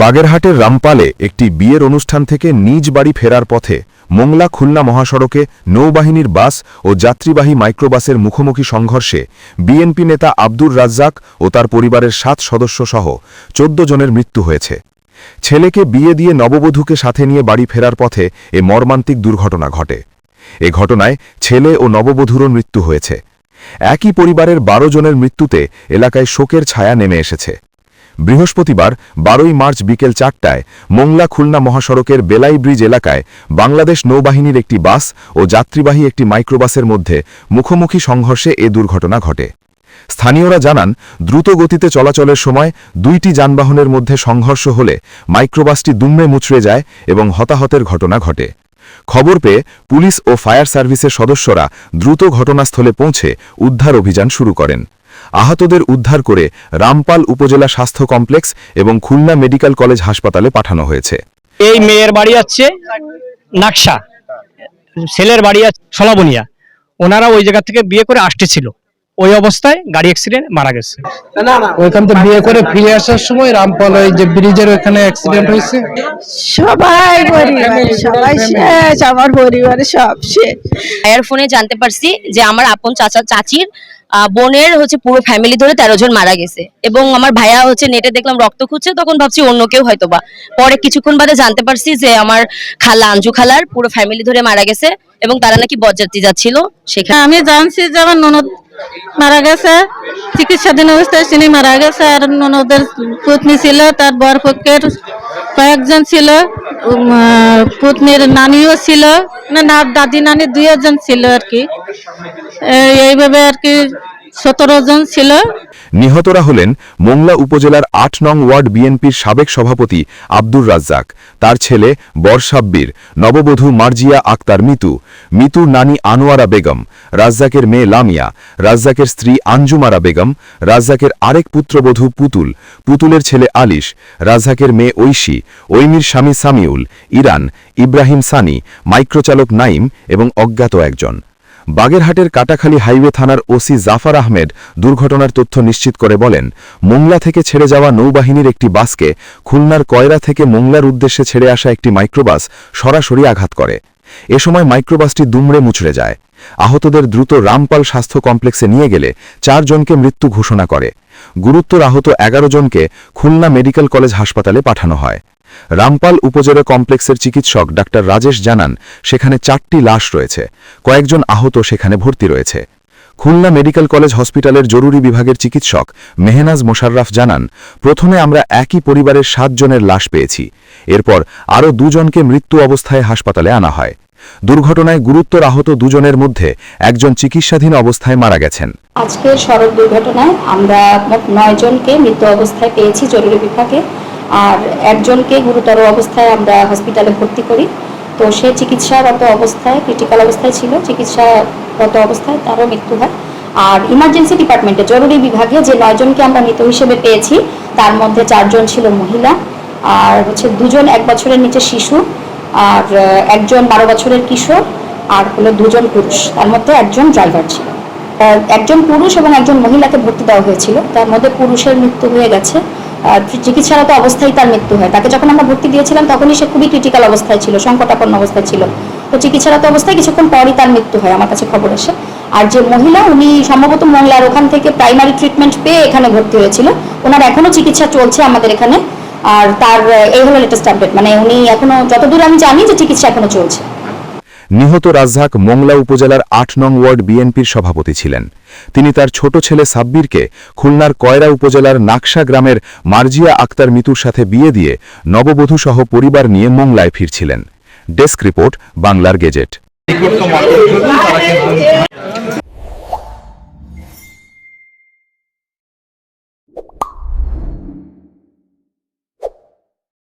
বাগেরহাটের রামপালে একটি বিয়ের অনুষ্ঠান থেকে নিজ বাড়ি ফেরার পথে মোংলা খুলনা মহাসড়কে নৌবাহিনীর বাস ও যাত্রীবাহী মাইক্রোবাসের মুখোমুখি সংঘর্ষে বিএনপি নেতা আব্দুর রাজ্জাক ও তার পরিবারের 7 সদস্য সহ 14 জনের মৃত্যু হয়েছে। ছেলেকে বিয়ে দিয়ে নববধূকে সাথে নিয়ে বাড়ি ফেরার পথে এ মর্মান্তিক দুর্ঘটনা ঘটে। এ ঘটনায় ছেলে ও নববধূরও মৃত্যু হয়েছে। একই পরিবারের 12 জনের মৃত্যুতে এলাকায় শোকের ছায়া নেমে এসেছে। বৃহস্পতিবার 12 মার্চ বিকেল 4টায় মোংলা খুলনা মহাসড়কের বেলাই ব্রিজ এলাকায় বাংলাদেশ নৌবাহিনীর একটি বাস ও যাত্রীবাহী একটি মাইক্রোবাসের মধ্যে মুখোমুখি সংঘর্ষে এ দুর্ঘটনা ঘটে। স্থানীয়রা জানান, দ্রুত গতিতে চলাচলের সময় দুইটি যানবাহনের মধ্যে সংঘর্ষ হলে মাইক্রোবাসটি দুমড়ে মুচড়ে যায় এবং হতাহতের ঘটনা ঘটে। খবর পেয়ে পুলিশ ও ফায়ার সার্ভিসের সদস্যরা দ্রুত ঘটনাস্থলে পৌঁছে উদ্ধার অভিযান শুরু করেন। আহতদের উদ্ধার করে রামপাল উপজেলা স্বাস্থ্য কমপ্লেক্স এবং খুলনা মেডিকেল কলেজ হাসপাতালে পাঠানো হয়েছে। এই মেয়ের বাড়ি আছে নাকশা, ছেলের বাড়ি আছে সলাবনিয়া। ওনারা ওই জায়গা থেকে বিয়ে করে আসতেছিল, ওই অবস্থায় গাড়ি অ্যাক্সিডেন্ট মারা গেছে। ওইখান থেকে বিয়ে করে ফিরে আসার সময় রামপাল ওই যে ব্রিজের ওখানে অ্যাক্সিডেন্ট হয়েছে। সবাই পরিবারে সবাই শেষ, আমার পরিবারে সব শেষ। ভাইয়ের ফোনে জানতে পারছি যে আমার আপন চাচির বোনের পুরো ফ্যামিলি ধরে 13 জন মারা গেছে এবং আমার ভাইয়া নেটে দেখলাম রক্ত খুঁজছে, তখন ভাবছি অন্য কেউ হয়তোবা। পরে কিছুক্ষণ বাদে জানতে পারছি যে আমার খালা আঞ্জু খালার পুরো ফ্যামিলি ধরে মারা গেছে এবং তারা নাকি বরযাত্রী যাচ্ছিল সেখানে। আমি জানছি যে আমার ননদ মারা গেছে, চিকিৎসাধীন অবস্থায় তিনি মারা গেছে। আর ননদের পত্নী ছিল, তার বর পক্ষের কয়েকজন ছিল, পত্নীর নানিও ছিল, না দাদি নানি 2 জন ছিল আর কি। এইভাবে আর কি 17 জন ছিল। নিহতরা হলেন মোংলা উপজেলার 8 নং ওয়ার্ড বিএনপির সাবেক সভাপতি আব্দুর রাজ্জাক, তার ছেলে বরসাব্বির, নববধূ মার্জিয়া আক্তার মিতুর নানি আনোয়ারা বেগম, রাজ্জাকের মেয়ে লামিয়া, রাজ্জাকের স্ত্রী আঞ্জুমারা বেগম, রাজ্জাকের আরেক পুত্রবধূ পুতুলের ছেলে আলিশ, রাজ্জাকের মেয়ে ঐশী, ঐমির স্বামী সামিউল, ইরান, ইব্রাহিম সানি, মাইক্রোচালক নাইম এবং অজ্ঞাত একজন। বাগেরহাটের কাটাখালী হাইওয়ে থানার ওসি জাফর আহমেদ দুর্ঘটনার তথ্য নিশ্চিত করে বলেন, মোংলা থেকে ছেড়ে যাওয়া নৌবাহিনীর একটি বাসকে খুলনার কয়রা থেকে মোংলার উদ্দেশ্যে ছেড়ে আসা একটি মাইক্রোবাস সরাসরি আঘাত করে। এ সময় মাইক্রোবাসটি দুমড়ে মুচড়ে যায়। আহতদের দ্রুত রামপাল স্বাস্থ্য কমপ্লেক্সে নিয়ে গেলে 4 জনকে মৃত্যু ঘোষণা করে। গুরুতর আহত 11 জনকে খুলনা মেডিকেল কলেজ হাসপাতালে পাঠানো হয়। রামপাল উপজেলা কমপ্লেক্সের চিকিৎসক ডাক্তার রাজেশ জানান, সেখানে 4টি লাশ রয়েছে, কয়েকজন আহত সেখানে ভর্তি রয়েছে। খুলনা মেডিকেল কলেজ হসপিটালের জরুরি বিভাগের চিকিৎসক মেহনাজ মোশাররফ জানান, প্রথমে আমরা একই পরিবারের 7 জনের লাশ পেয়েছি, এরপর আরও 2 জনকে মৃত্যু অবস্থায় হাসপাতালে আনা হয়। দুর্ঘটনায় গুরুতর আহত 2 জনের মধ্যে একজন চিকিৎসাধীন অবস্থায় মারা গেছেন। আজকের সড়ক দুর্ঘটনায় আমরা মোট 9 জনকে মৃত অবস্থায় পেয়েছি জরুরি বিভাগে, আর একজনকে গুরুতর অবস্থায় আমরা হসপিটালে ভর্তি করি। তো সে চিকিৎসারত অবস্থায়, ক্রিটিক্যাল অবস্থায় ছিল, চিকিৎসারত অবস্থায় তারও মৃত্যু হয়। আর ইমার্জেন্সি ডিপার্টমেন্টে জরুরি বিভাগে যে 9 জনকে আমরা মৃত হিসেবে পেয়েছি, তার মধ্যে 4 জন ছিল মহিলা, আর 2 জন 1 বছরের নিচে শিশু, আর একজন 12 বছরের কিশোর, আর হলো 2 জন পুরুষ, তার মধ্যে একজন ড্রাইভার ছিল। একজন পুরুষ এবং একজন মহিলাকে ভর্তি দেওয়া হয়েছিল, তার মধ্যে পুরুষের মৃত্যু হয়ে গেছে, চিকিৎসারত অবস্থায় তার মৃত্যু হয়। তাকে যখন আমরা ভর্তি দিয়েছিলাম তখনই সে খুবই ক্রিটিক্যাল অবস্থায় ছিল, সংকটাপন্ন অবস্থায় ছিল। তো চিকিৎসারত অবস্থায় কিছুক্ষণ পরই তার মৃত্যু হয়, আমার কাছে খবর আসে। আর যে মহিলা, উনি সম্ভবত মোংলার ওখান থেকে প্রাইমারি ট্রিটমেন্ট পেয়ে এখানে ভর্তি হয়েছিল, ওনার এখনো চিকিৎসা চলছে আমাদের এখানে। আর তার এই হলো লেটেস্ট আপডেট, মানে উনি এখনো, যতদূর আমি জানি, যে চিকিৎসা এখনো চলছে। নিহত রাজ্জাক মোংলা উপজেলার 8 নং ওয়ার্ড বিএনপির সভাপতি ছিলেন। তিনি তার ছোট ছেলে সাব্বিরকে খুলনার কয়রা উপজেলার নাকশা গ্রামের মার্জিয়া আক্তার মিতুর সাথে বিয়ে দিয়ে নববধূ সহ পরিবার নিয়ে মোংলায় ফিরছিলেন। ডেস্ক রিপোর্ট, বাংলার গেজেট।